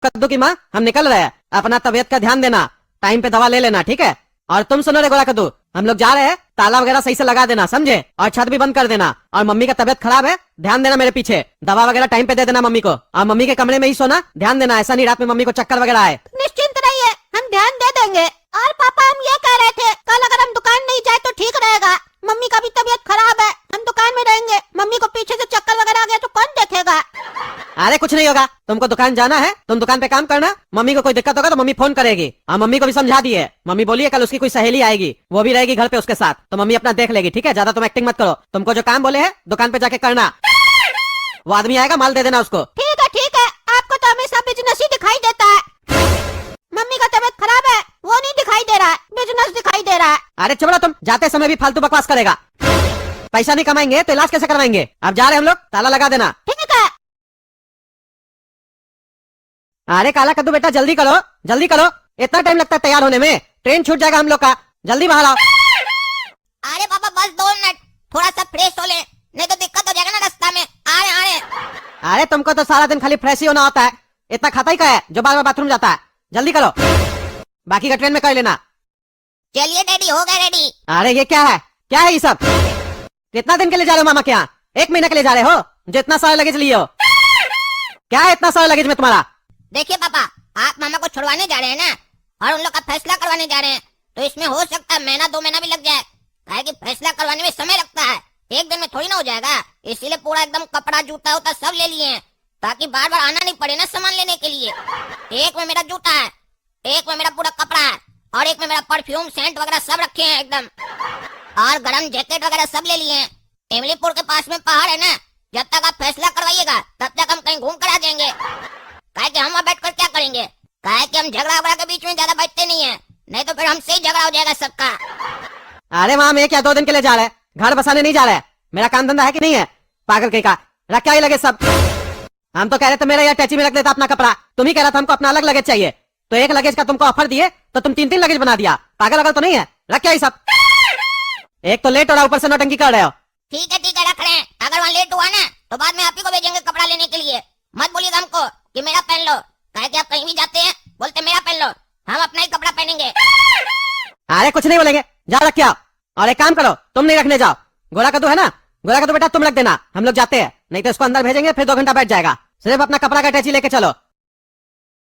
कद्दू की माँ, हम निकल रहे हैं। अपना तबीयत का ध्यान देना, टाइम पे दवा ले लेना, ठीक है? और तुम सुनो रे गोरा कद्दू, हम लोग जा रहे हैं, ताला वगैरह सही से लगा देना, समझे? और छत भी बंद कर देना। और मम्मी का तबीयत खराब है, ध्यान देना मेरे पीछे, दवा वगैरह टाइम पे दे देना मम्मी को। और मम्मी के कमरे में ही सोना, ध्यान देना, ऐसा नहीं रात में मम्मी को चक्कर वगैरह आए। निश्चिंत रहिए, हम ध्यान दे देंगे। और पापा, हम ये कह रहे थे, कल अगर हम दुकान नहीं जाए तो ठीक रहेगा। मम्मी का भी तबीयत खराब है, हम दुकान में रहेंगे, मम्मी को पीछे से चक्कर वगैरह आ गया तो कौन देखेगा? अरे कुछ नहीं होगा, तुमको दुकान जाना है, तुम दुकान पे काम करना। मम्मी को कोई दिक्कत होगा तो मम्मी फोन करेगी। और मम्मी को भी समझा दिए, मम्मी बोलिए कल उसकी कोई सहेली आएगी, वो भी रहेगी घर पे उसके साथ, तो मम्मी अपना देख लेगी, ठीक है? ज्यादा तुम एक्टिंग मत करो, तुमको जो काम बोले है दुकान पे जाके करना। वो आदमी आएगा, माल दे देना उसको। ठीक है, आपको तो हमेशा बिजनेस ही दिखाई देता है। मम्मी का तबीयत खराब है, वो नहीं दिखाई दे रहा है, बिजनेस दिखाई दे रहा है। अरे चुप, तुम जाते समय भी फालतू बकवास करेगा। पैसा नहीं कमाएंगे तो इलाज कैसे करवाएंगे? अब जा रहे हम लोग, ताला लगा देना। ठीक है। अरे काला कद्दू बेटा, जल्दी करो जल्दी करो, इतना टाइम लगता है तैयार होने में, ट्रेन छूट जाएगा हम लोग का, जल्दी बाहर आओ। अरे पापा बस 2 मिनट, थोड़ा सा फ्रेश हो ले, नहीं तो दिक्कत हो जाएगा ना रास्ता में। आ रहे। अरे तुमको तो सारा दिन खाली फ्रेश ही होना होता है, इतना खाता ही का है जो बार बार बाथरूम जाता है? जल्दी करो, बाकी का ट्रेन में कर लेना। चलिए डैडी, हो गए रेडी। अरे ये क्या है ये सब? कितना दिन के लिए जा रहे हो मामा के यहाँ? 1 महीने के लिए जा रहे हो जो इतना सारा लगेज लिए हो? क्या है इतना सारा लगेज में तुम्हारा? देखिए पापा, आप मामा को छुड़वाने जा रहे हैं ना, और उन लोग का फैसला करवाने जा रहे हैं, तो इसमें हो सकता है महीना 2 महीना भी लग जाए। काहे कि फैसला करवाने में समय लगता है, एक दिन में थोड़ी ना हो जाएगा। इसीलिए पूरा एकदम कपड़ा जूता होता सब ले लिए हैं, ताकि बार बार आना नहीं पड़े ना सामान लेने के लिए। एक में मेरा जूता है, एक में मेरा पूरा कपड़ा है, और एक में मेरा परफ्यूम सेंट वगैरह सब रखे हैं एकदम, और गर्म जैकेट वगैरह सब ले लिए हैं। इमलीपुर के पास में पहाड़ है ना, जब तक आप फैसला करवाइएगा तब तक हम कहीं घूम कर आ जाएंगे। काहे कि हम वहाँ बैठ कर क्या करेंगे? काहे कि हम झगड़ा वगड़ा के बीच में ज्यादा बैठते नहीं है, नहीं तो फिर हमसे ही झगड़ा हो जाएगा सबका। अरे वहाँ मैं क्या 2 दिन के लिए जा रहा है, घर बसाने नहीं जा रहा है? मेरा काम धंधा है कि नहीं है? पागल कहीं का, रख क्या ही लगे सब। हम तो कह रहे थे मेरा यार टैची में रख देता अपना कपड़ा, तुम ही कह रहा था हमको अपना अलग लगेज चाहिए, तो एक लगेज का तुमको ऑफर दिए तो तुम 3-3 लगेज बना दिया। पागल अगल तो नहीं है? रख क्या ही सब, एक तो लेट हो रहा ऊपर से नौटंकी कर रहे हो। ठीक है रख रहे हैं, अगर वहाँ लेट हुआ ना तो बाद में आप ही को भेजेंगे कपड़ा लेने के लिए। मत बोलिएगा हमको कि मेरा पहन लो, काहे कि आप कहीं भी जाते हैं बोलते मेरा पहन लो, हम अपना ही कपड़ा पहनेंगे। अरे कुछ नहीं बोलेंगे, जा रख क्या। और एक काम करो, तुम नहीं रखने जाओ, गोरा कद्दू है ना, गोरा कद्दू बेटा तुम रख देना, हम लोग जाते हैं, नहीं तो इसको अंदर भेजेंगे फिर 2 घंटा बैठ जाएगा। सिर्फ अपना कपड़ा का अटैची लेके चलो।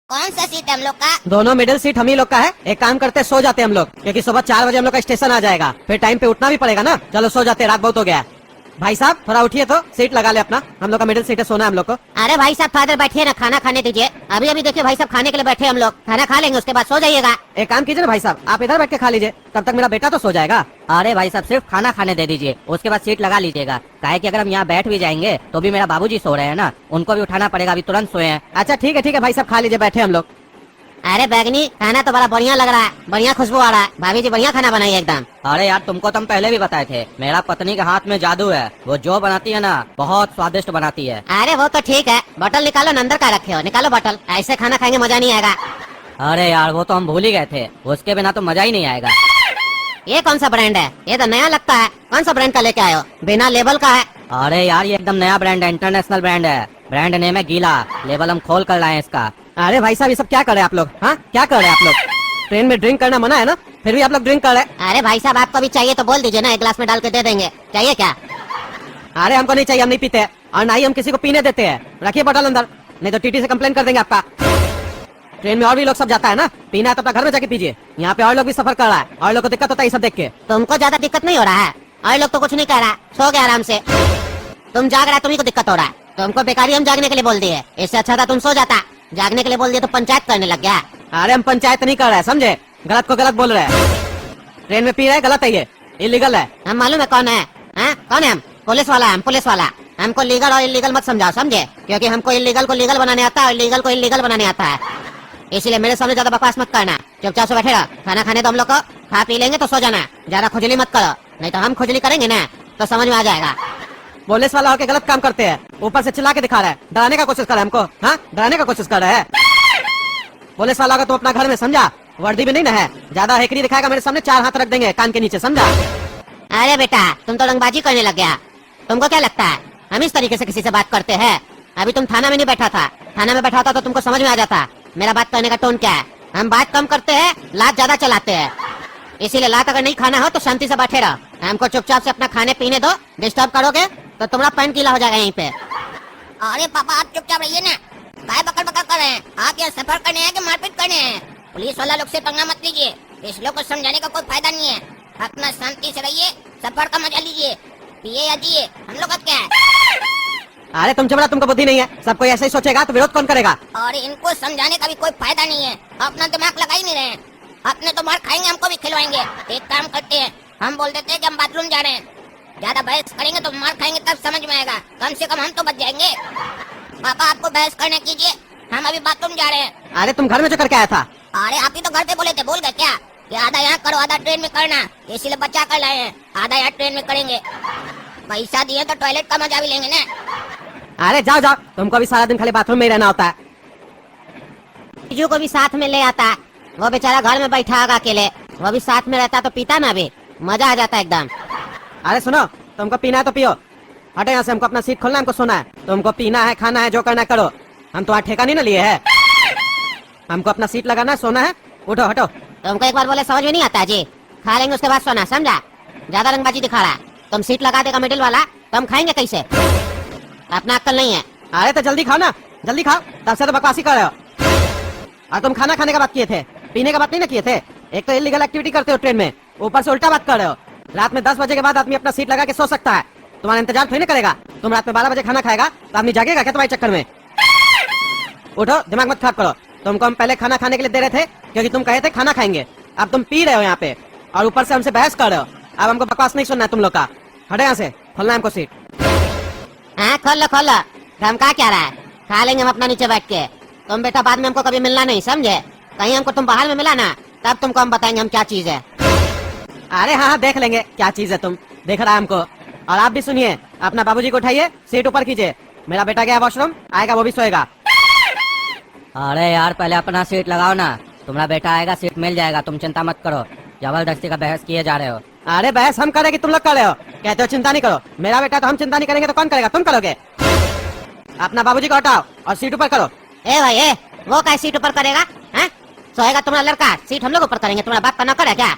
कौन सा सीट है हम लोग का? दोनों मिडिल सीट हम ही लोग का है। एक काम करते सो जाते हम लोग, क्योंकि सुबह 4 बजे हम लोग का स्टेशन आ जाएगा, फिर टाइम पे उठना भी पड़ेगा ना। चलो सो जाते, रात बहुत हो गया है। भाई साहब थोड़ा उठिए तो सीट लगा ले अपना, हम लोग का मिडिल सीट है, सोना है हम लोग को। अरे भाई साहब फादर बैठिए ना, खाना खाने दीजिए। अभी अभी देखिए भाई साहब खाने के लिए बैठे हम लोग, खाना खा लेंगे उसके बाद सो जाइएगा। एक काम कीजिए ना भाई साहब, आप इधर बैठ के खा लीजिए, तब तक मेरा बेटा तो सो जाएगा। अरे भाई साहब सिर्फ खाना खाने दे दीजिए, उसके बाद सीट लगा लीजिएगा। काहे कि अगर हम यहाँ बैठ भी जाएंगे तो भी मेरा बाबूजी सो रहे हैं ना, उनको भी उठाना पड़ेगा, अभी तुरंत सोए हैं। अच्छा ठीक है भाई साहब, खा लीजिए, बैठे हम लोग। अरे बैगनी, खाना तो बड़ा बढ़िया लग रहा है, बढ़िया खुशबू आ रहा है, भाभी जी बढ़िया खाना बनाई एकदम। अरे यार तुमको तो हम पहले भी बताए थे, मेरा पत्नी के हाथ में जादू है, वो जो बनाती है ना बहुत स्वादिष्ट बनाती है। अरे वो तो ठीक है, बोतल निकालो, अंदर का रखे हो, निकालो बोतल, ऐसे खाना खाएंगे मजा नहीं आएगा। अरे यार वो तो हम भूल ही गए थे, उसके बिना तो मजा ही नहीं आएगा। ये कौन सा ब्रांड है? ये तो नया लगता है, कौन सा ब्रांड का लेके आए हो? बिना लेबल का है। अरे यार ये एकदम नया ब्रांड है, इंटरनेशनल ब्रांड है, ब्रांड नेम है गीला, लेबल हम खोल कर लाए हैं इसका। अरे भाई साहब ये सब क्या कर रहे हैं आप लोग? हाँ क्या कर रहे हैं आप लोग? ट्रेन में ड्रिंक करना मना है ना, फिर भी आप लोग ड्रिंक कर रहे हैं। अरे भाई साहब आपको भी चाहिए तो बोल दीजिए ना, एक गिलास में डाल के दे देंगे, चाहिए क्या? अरे हमको नहीं चाहिए, हम नहीं पीते हैं, और ना ही हम किसी को पीने देते हैं। रखिए बोतल अंदर, नहीं तो टीटी से कंप्लेन कर देंगे आपका। ट्रेन में और भी लोग सब जाता है ना, पीना है तो अपना घर में जाके पीजिए, यहाँ पे और लोग भी सफर कर रहा है, और लोग को दिक्कत होता है ये सब देख के। तुमको ज्यादा दिक्कत नहीं हो रहा है? और लोग तो कुछ नहीं कह रहा, सो गया आराम से। तुम जाग रहा है, तुम्ही को दिक्कत हो रहा है। तुमको बेकारी हम जागने के लिए बोल दिए, इससे अच्छा था तुम सो जाता। जागने के लिए बोल दिया तो पंचायत करने लग गया। अरे हम पंचायत नहीं कर रहे हैं, समझे? गलत को गलत बोल रहे हैं, ट्रेन में पी रहे हैं, गलत है ये, इलीगल है। हम मालूम है कौन है, कौन है हम? पुलिस वाला है हम, पुलिस वाला। हमको लीगल और इलीगल मत समझाओ, समझे? क्योंकि हमको इलीगल को लीगल बनाने आता है और इलीगल को इलीगल बनाने आता है, इसीलिए मेरे सामने ज्यादा बकवास मत करना। चुपचाप से बैठे रहो, खाना खाने दो हम लोग को, खा पी लेंगे तो सो जाना, ज्यादा खुजली मत करो, नहीं तो हम खुजली करेंगे ना तो समझ में आ जाएगा। पुलिस वाला होके गलत काम करते हैं, ऊपर से चिल्ला के दिखा रहा है, डराने का कोशिश कर रहा है हमको। हाँ डराने का कोशिश कर रहा है। पुलिस वाला का तो अपना घर में, समझा? वर्दी भी नहीं ना है, ज्यादा हेकड़ी दिखाएगा मेरे सामने 4 हाथ रख देंगे कान के नीचे, समझा? अरे बेटा तुम तो रंगबाजी करने लग गया, तुमको क्या लगता है हम इस तरीके से किसी से बात करते हैं? अभी तुम थाना में नहीं बैठा था, थाना में बैठा था तो तुमको समझ में आ जाता। मेरा बात कहने का टोन क्या है? हम बात कम करते हैं, लात ज्यादा चलाते हैं। इसीलिए लात अगर नहीं खाना हो तो शांति से बैठे रहो। हमको चुपचाप से अपना खाने पीने दो। डिस्टर्ब करोगे तो तुम्हारा पैन गीला हो जाएगा यहीं पे। अरे पापा आप चुपचाप रहिए ना, काय बकर बकर कर रहे हैं? आप यहाँ सफर करने हैं कि मारपीट करने हैं? पुलिस वाला लोग से पंगा मत लीजिए, इस लोग को समझाने का कोई फायदा नहीं है। अपना शांति से रहिए, सफर का मजा लीजिए, पिए या जिए, हम लोग का क्या है? अरे तुम चबड़ा, तुमको बुद्धि नहीं है। सब कोई ऐसे ही सोचेगा तो विरोध कौन करेगा? और इनको समझाने का भी कोई फायदा नहीं है, अपना दिमाग लगा ही नहीं रहे हैं। अपने तो मार खाएंगे, हमको भी खिलवाएंगे। एक काम करते हैं, हम बोल देते हैं कि हम बाथरूम जा रहे हैं। ज्यादा बहस करेंगे तो मार खाएंगे, तब समझ में आएगा। कम से कम हम तो बच जाएंगे। पापा आपको बहस करने कीजिए, हम अभी बाथरूम जा रहे हैं। अरे तुम घर में जो करके आया था? अरे आप ही तो घर पे बोले थे, भूल गए क्या? कि आधा यहाँ करो आधा ट्रेन में करना, इसीलिए बचा कर लाए हैं। आधा यहाँ ट्रेन में करेंगे, पैसा दिए तो टॉयलेट का मजा भी लेंगे ना। अरे जाओ जाओ, तुमको भी सारा दिन खाली बाथरूम में ही रहना होता है। जीजू को भी साथ में ले आता है, वो बेचारा घर में बैठा होगा अकेले। वो भी साथ में रहता तो पीता ना, भी मजा आ जाता एकदम। अरे सुनो, तुमको पीना है तो पियो। हटो यहाँ से, हमको अपना सीट खोलना है, हमको सोना है। तुमको पीना है, खाना है, जो करना है करो। हम तो ठेका नहीं ना लिए है। हमको अपना सीट लगाना है, सोना है। उठो हटो। तुमको एक बार बोले समझ में नहीं आता जी। खा लेंगे उसके बाद सोना, समझा? ज्यादा रंगबाजी दिखा रहा है। तुम सीट लगा देगा मिडिल वाला तो हम खाएंगे कैसे? अपना अक्ल नहीं है। अरे तो जल्दी खाओ ना, जल्दी खाओ। तब से तो बकवासी कर रहे हो। और तुम खाना खाने का बात किए थे, पीने का बात नहीं ना किए थे। एक तो इलीगल एक्टिविटी करते हो ट्रेन में, ऊपर से उल्टा बात कर रहे हो। रात में 10 बजे के बाद आदमी अपना सीट लगा के सो सकता है, तुम्हारा इंतजार थोड़ी ना करेगा। तुम रात में 12 बजे खाना खाएगा तो आदमी जागेगा क्या तुम्हारे चक्कर में? उठो, दिमाग मत खराब करो। तुमको हम पहले खाना खाने के लिए दे रहे थे क्योंकि तुम कहे थे खाना खाएंगे। अब तुम पी रहे हो यहाँ पे और ऊपर से हमसे बहस कर रहे हो। अब हमको बकवास नहीं सुनना है तुम लोग का। हटो यहाँ से, खोलना है हमको सीट। हाँ खोल लो खोल लो, धमका क्या रहा है? खा लेंगे हम अपना नीचे बैठ के। तुम बेटा बाद में हमको कभी मिलना नहीं, समझे? कहीं हमको तुम बाहर में मिला ना, तब तुमको हम बताएंगे हम क्या चीज है। अरे हाँ हाँ देख लेंगे क्या चीज है, तुम देख रहा है हमको। और आप भी सुनिए, अपना बाबूजी को उठाइए, सीट ऊपर कीजिए। मेरा बेटा गया वॉशरूम, आएगा वो भी सोएगा। अरे यार पहले अपना सीट लगाओ ना, तुम्हारा बेटा आएगा, सीट मिल जाएगा, तुम चिंता मत करो। जबरदस्ती का बहस किए जा रहे हो। अरे बहस हम करे कि तुम लोग कर रहे हो? कहते हो चिंता नहीं करो। मेरा बेटा तो हम चिंता नहीं करेंगे तो कौन करेगा? तुम करोगे। अपना बाबूजी को हटाओ और सीट ऊपर करो। ए भाई ए, वो क्या सीट ऊपर करेगा? हैं? सोएगा तुम्हारा लड़का, सीट हम लोग ऊपर करेंगे? तुम्हारा बाप का नौकर है क्या?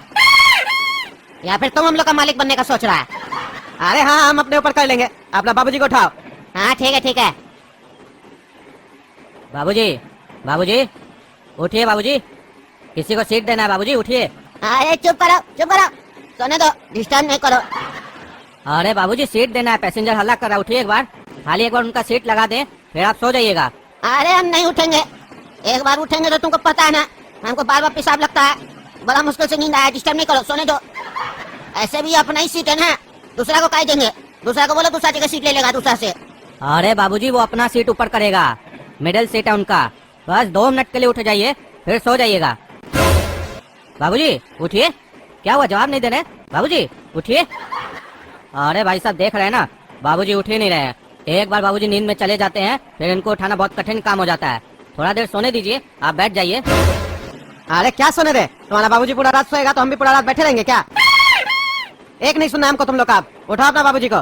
या फिर तुम हम लोग का मालिक बनने का सोच रहा है? अरे हाँ हम अपने ऊपर कर लेंगे, अपना बाबूजी को उठाओ। हाँ ठीक है ठीक है। बाबूजी, बाबूजी उठिए, बाबूजी किसी को सीट देना है, बाबूजी उठिए। अरे चुप करो चुप करो, सोने दो, डिस्टर्ब नहीं करो। अरे बाबूजी सीट देना है, पैसेंजर हल्ला कर रहा है, उठिए एक बार। खाली एक बार उनका सीट लगा दें, फिर आप सो जाइएगा। अरे हम नहीं उठेंगे, एक बार उठेंगे तो तुमको पता है ना, हमको बार बार पेशाब लगता है। बड़ा मुश्किल से नींद आया, डिस्टर्ब नहीं करो, सोने दो। ऐसे भी अपना ही सीट है ना, दूसरा को कह देंगे। दूसरा को बोलो दूसरा जगह सीट ले लेगा दूसरा से। अरे बाबूजी वो अपना सीट ऊपर करेगा, मिडिल सीट है उनका। बस 2 मिनट के लिए उठ जाइए, फिर सो जाइएगा। बाबूजी उठिए, क्या हुआ जवाब नहीं दे रहे? बाबूजी उठिए। अरे भाई साहब देख रहे हैं ना, बाबूजी उठ ही नहीं रहे हैं। एक बार बाबूजी नींद में चले जाते हैं, फिर इनको उठाना बहुत कठिन काम हो जाता है। थोड़ा देर सोने दीजिए, आप बैठ जाइए। अरे क्या सोने दे? तुम्हारा बाबूजी पूरा रात सोएगा तो हम भी पूरा रात बैठे रहेंगे क्या? एक नहीं सुनना हमको तुम लोग का। उठाओ अपना बाबूजी को।